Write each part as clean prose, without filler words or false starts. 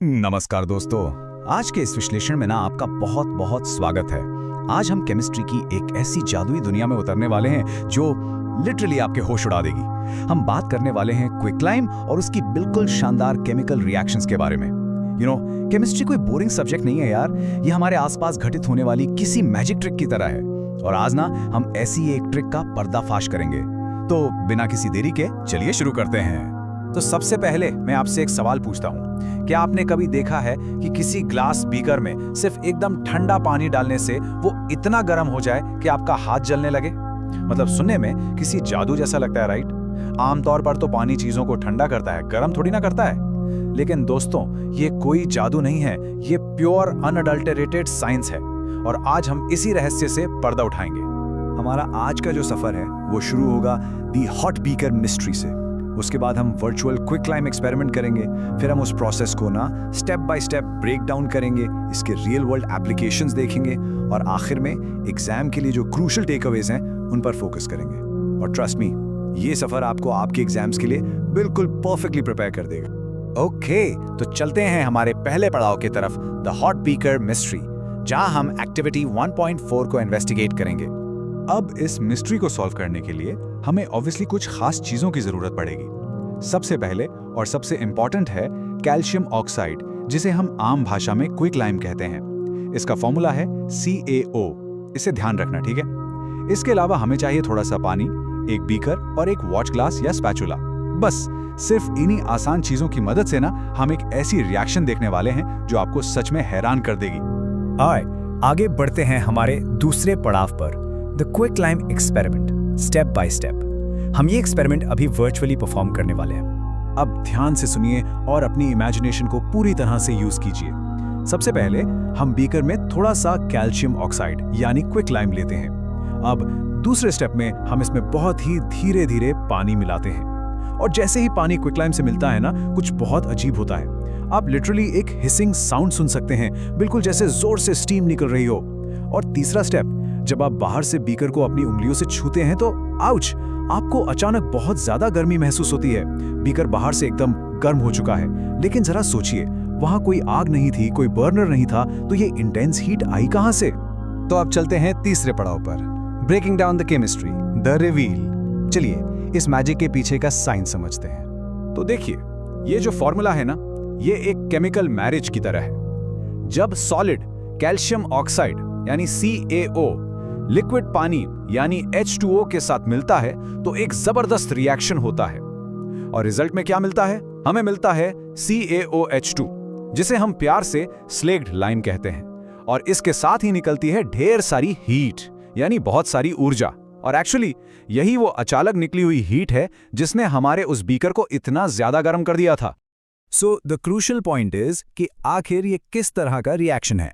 नमस्कार दोस्तों। आज के इस विश्लेषण में आपका बहुत बहुत स्वागत है। आज हम केमिस्ट्री की एक ऐसी जादुई दुनिया में उतरने वाले हैं जो लिटरली आपके होश उड़ा देगी। हम बात करने वाले हैं क्विकलाइम और उसकी बिल्कुल शानदार केमिकल रिएक्शंस के बारे में। केमिस्ट्री कोई बोरिंग सब्जेक्ट नहीं है यार, ये हमारे आसपास घटित होने वाली किसी मैजिक ट्रिक की तरह है। और आज हम ऐसी एक ट्रिक का पर्दाफाश करेंगे। तो बिना किसी देरी के चलिए शुरू करते हैं। तो सबसे पहले मैं आपसे एक सवाल पूछता हूँ, क्या आपने कभी देखा है कि किसी ग्लास बीकर में सिर्फ एकदम ठंडा पानी डालने से वो इतना गर्म हो जाए कि आपका हाथ जलने लगे? मतलब सुनने में किसी जादू जैसा लगता है, राइट? आमतौर पर तो पानी चीजों को ठंडा करता है, गर्म थोड़ी ना करता है। लेकिन दोस्तों, ये कोई जादू नहीं है, ये प्योर अनअडल्टरेटेड साइंस है। और आज हम इसी रहस्य से पर्दा उठाएंगे। हमारा आज का जो सफर है वो शुरू होगा दी हॉट बीकर मिस्ट्री से। उसके बाद हम वर्चुअल क्विकलाइम एक्सपेरिमेंट करेंगे। फिर हम उस प्रोसेस को step by step break down करेंगे, इसके रियल वर्ल्ड एप्लीकेशंस देखेंगे और आखिर में एग्जाम के लिए जो क्रूशियल टेकअवेज हैं उन पर फोकस करेंगे। और ट्रस्ट मी, ये सफर आपको आपके एग्जाम्स के लिए बिल्कुल परफेक्टली प्रिपेयर कर देगा। ओके, तो चलते हैं हमारे पहले पड़ाव की तरफ, द हॉट बीकर मिस्ट्री, जहां हम एक्टिविटी 1.4 को इन्वेस्टिगेट करेंगे। अब इस मिस्ट्री को सॉल्व करने के लिए हमें ऑब्वियसली कुछ खास चीजों की जरूरत पड़ेगी। सबसे पहले और सबसे इंपॉर्टेंट है कैल्शियम ऑक्साइड, जिसे हम आम भाषा में क्विकलाइम कहते हैं। इसका फॉर्मूला है CaO। इसे ध्यान रखना, ठीक है? इसके अलावा हमें चाहिए थोड़ा सा पानी, एक बीकर और एक वॉच ग्लास या स्पैचुला। बस सिर्फ इन्हीं आसान चीजों की मदद से हम एक ऐसी रिएक्शन देखने वाले हैं जो आपको सच में हैरान कर देगी। आगे बढ़ते हैं हमारे दूसरे पड़ाव पर, the quicklime experiment, step by step. हम ये एक्सपेरिमेंट अभी वर्चुअली परफॉर्म करने वाले हैं। अब ध्यान से सुनिए और अपनी इमेजिनेशन को पूरी तरह से यूज कीजिए। सबसे पहले हम बीकर में थोड़ा सा कैल्शियम ऑक्साइड यानी क्विकलाइम लेते हैं। अब दूसरे स्टेप में हम इसमें बहुत ही धीरे धीरे पानी मिलाते हैं। और जैसे ही पानी क्विकलाइम से मिलता है कुछ बहुत अजीब होता है। आप लिटरली एक हिसिंग साउंड सुन सकते हैं, बिल्कुल जैसे जोर से स्टीम निकल रही हो। और तीसरा स्टेप, जब आप बाहर से बीकर को अपनी उंगलियों से छूते हैं तो आउच, आपको अचानक बहुत ज्यादा गर्मी महसूस होती है। बीकर बाहर से एकदम गर्म हो चुका है, लेकिन जरा सोचिए, वहां कोई आग नहीं थी, कोई बर्नर नहीं था, तो ये इंटेंस हीट आई कहां से? तो अब चलते हैं तीसरे पड़ाव पर, breaking down the chemistry, the reveal. चलिए इस मैजिक के पीछे का साइंस समझते हैं। तो देखिए, ये जो फॉर्मूला है ये एक केमिकल मैरिज की तरह है। जब सॉलिड कैल्शियम ऑक्साइड यानी CaO लिक्विड पानी यानी H2O के साथ मिलता है तो एक जबरदस्त रिएक्शन होता है। और रिजल्ट में क्या मिलता है? हमें मिलता है CaOH2, जिसे हम प्यार से स्लेग्ड लाइम कहते हैं। और इसके साथ ही निकलती है ढेर सारी हीट यानी बहुत सारी ऊर्जा। और एक्चुअली यही वो अचानक निकली हुई हीट है जिसने हमारे उस बीकर को इतना ज्यादा गर्म कर दिया था। So the crucial point is कि आखिर ये किस तरह का रिएक्शन है?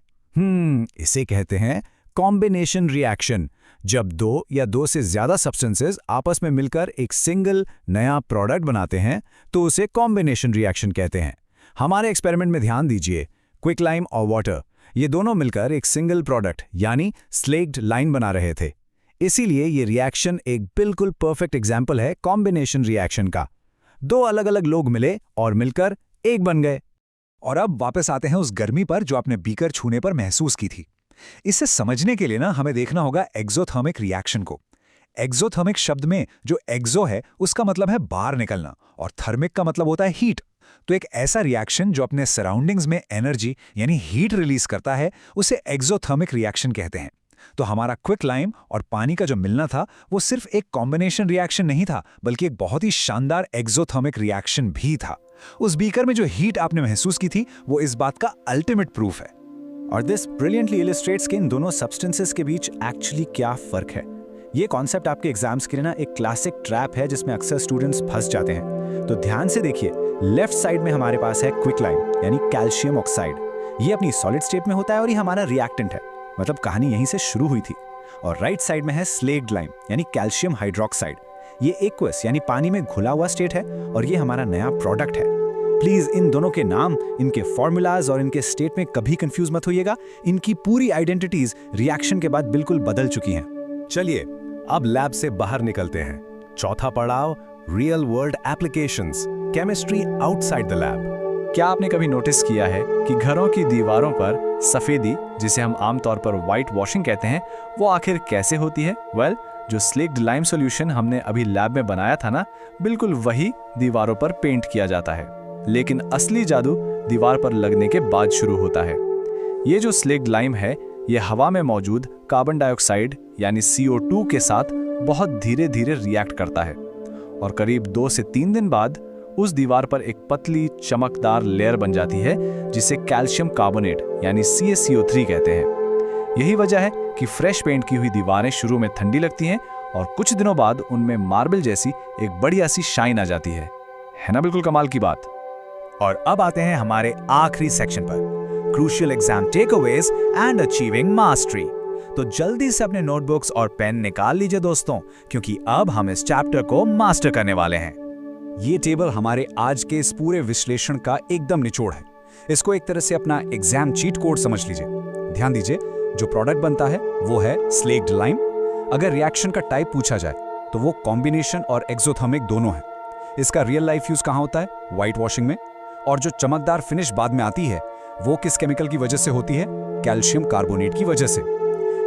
इसे कहते हैं कॉम्बिनेशन रिएक्शन। जब दो या दो से ज्यादा सब्सटेंसेस आपस में मिलकर एक सिंगल नया प्रोडक्ट बनाते हैं तो उसे कॉम्बिनेशन रिएक्शन कहते हैं। हमारे एक्सपेरिमेंट में ध्यान दीजिए, क्विकलाइम और वाटर, ये दोनों मिलकर एक सिंगल प्रोडक्ट यानी स्लेग्ड लाइन बना रहे थे। इसीलिए ये रिएक्शन एक बिल्कुल परफेक्ट एग्जाम्पल है कॉम्बिनेशन रिएक्शन का। दो अलग अलग लोग मिले और मिलकर एक बन गए। और अब वापस आते हैं उस गर्मी पर जो आपने बीकर छूने पर महसूस की थी। इसे समझने के लिए हमें देखना होगा एक्सोथर्मिक रिएक्शन को। एक्सोथर्मिक शब्द में जो एक्सो है उसका मतलब है बाहर निकलना और थर्मिक का मतलब होता है हीट। तो एक ऐसा रिएक्शन जो अपने सराउंडिंग्स में एनर्जी यानी हीट रिलीज करता है उसे एक्सोथर्मिक रिएक्शन कहते हैं। तो हमारा क्विकलाइम और पानी का जो मिलना था वो सिर्फ एक कॉम्बिनेशन रिएक्शन नहीं था, बल्कि एक बहुत ही शानदार एक्सोथर्मिक रिएक्शन भी था। उस बीकर में जो हीट आपने महसूस की थी वो इस बात का अल्टीमेट प्रूफ है। और दिस ब्रिलियंटली इलस्ट्रेट्स कि इन दोनों सब्सटेंसेस के बीच एक्चुअली क्या फर्क है। ये कॉन्सेप्ट आपके एग्जाम्स के लिए एक क्लासिक ट्रैप है जिसमें अक्सर स्टूडेंट्स फंस जाते हैं। तो ध्यान से देखिए, लेफ्ट साइड में हमारे पास है क्विकलाइम यानी कैल्शियम ऑक्साइड। ये अपनी सॉलिड स्टेट में होता है और ये हमारा रिएक्टेंट है, मतलब कहानी यहीं से शुरू हुई थी। और राइट साइड में है स्लेग्ड लाइम यानी कैल्शियम हाइड्रोक्साइड। ये एक्वस यानी पानी में घुला हुआ स्टेट है और ये हमारा नया प्रोडक्ट है। प्लीज इन दोनों के नाम, इनके फॉर्मूलाज और इनके स्टेट में कभी कंफ्यूज मत होइएगा। इनकी पूरी आइडेंटिटीज रिएक्शन के बाद बिल्कुल बदल चुकी हैं। चलिए अब लैब से बाहर निकलते हैं। चौथा पड़ाव, real world applications, chemistry outside the lab. क्या आपने कभी नोटिस किया है कि घरों की दीवारों पर सफ़ेदी, जिसे हम आमतौर पर वाइट वॉशिंग कहते हैं, वो आखिर कैसे होती है? वेल, जो स्लेक्ड लाइम सॉल्यूशन हमने अभी लैब में बनाया था ना, बिल्कुल वही दीवारों पर पेंट किया जाता है। लेकिन असली जादू दीवार पर लगने के बाद शुरू होता है। ये जो स्लेक्ड लाइम है, ये हवा में मौजूद कार्बन डाइऑक्साइड यानी CO2 के साथ बहुत धीरे धीरे रिएक्ट करता है और करीब 2 से 3 दिन बाद उस दीवार पर एक पतली चमकदार लेयर बन जाती है, जिसे कैल्शियम कार्बोनेट यानी CaCO3 कहते हैं। यही वजह है कि फ्रेश पेंट की हुई दीवारें शुरू में ठंडी लगती हैं और कुछ दिनों बाद उनमें मार्बल जैसी एक बढ़िया सी शाइन आ जाती है ना? बिल्कुल कमाल की बात। और अब आते हैं हमारे आखिरी सेक्शन पर, crucial exam takeaways and achieving mastery. तो जल्दी से अपने नोटबुक्स और पेन निकाल लीजिए दोस्तों, क्योंकि अब हम इस चैप्टर को मास्टर करने वाले हैं। ये टेबल हमारे आज के इस पूरे विश्लेषण का एकदम निचोड़ है। इसको एक तरह से अपना एग्जाम चीट कोड समझ लीजिए। ध्यान दीजिए, जो प्रोडक्ट बनता है वो है स्लेक्ड लाइम। अगर रिएक्शन का टाइप पूछा जाए तो वो कॉम्बिनेशन और एक्सोथर्मिक दोनों है। इसका रियल लाइफ यूज कहाँ होता है? व्हाइट वॉशिंग में। और जो चमकदार फिनिश बाद में आती है वो किस केमिकल की वजह से होती है? कैल्शियम कार्बोनेट की वजह से।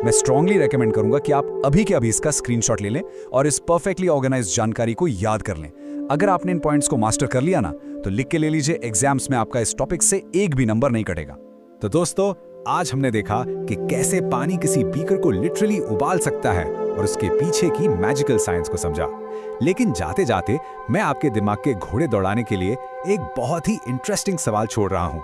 मैं स्ट्रांगली रेकमेंड करूंगा कि आप अभी के अभी इसका स्क्रीनशॉट ले लें और इस परफेक्टली ऑर्गेनाइज्ड जानकारी को याद कर लें। अगर आपने इन पॉइंट्स को मास्टर कर लिया ना, तो लिख के ले लीजिए, एग्जाम्स में आपका इस टॉपिक से एक भी नंबर नहीं कटेगा। तो दोस्तों, आज हमने देखा कि कैसे पानी किसी बीकर को लिटरली उबाल सकता है और उसके पीछे की मैजिकल साइंस को समझा। लेकिन जाते जाते मैं आपके दिमाग के घोड़े दौड़ाने के लिए एक बहुत ही इंटरेस्टिंग सवाल छोड़ रहा हूं।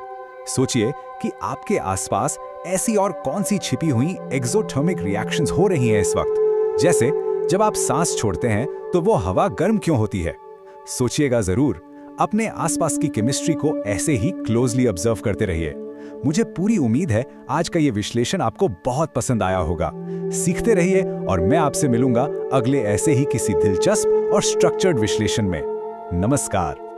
सोचिए कि आपके आसपास ऐसी और कौन सी छिपी हुई एक्सोथर्मिक रिएक्शंस हो रही हैं इस वक्त। जैसे जब आप सांस छोड़ते हैं तो वो हवा गर्म क्यों होती है? सोचिएगा जरूर। अपने आसपास की केमिस्ट्री को ऐसे ही क्लोजली ऑब्जर्व करते रहिए। मुझे पूरी उम्मीद है आज का ये विश्लेषण आपको बहुत पसंद आया होगा। सीखते रहिए और मैं आपसे मिलूंगा अगले ऐसे ही किसी दिलचस्प और स्ट्रक्चर्ड विश्लेषण में। नमस्कार।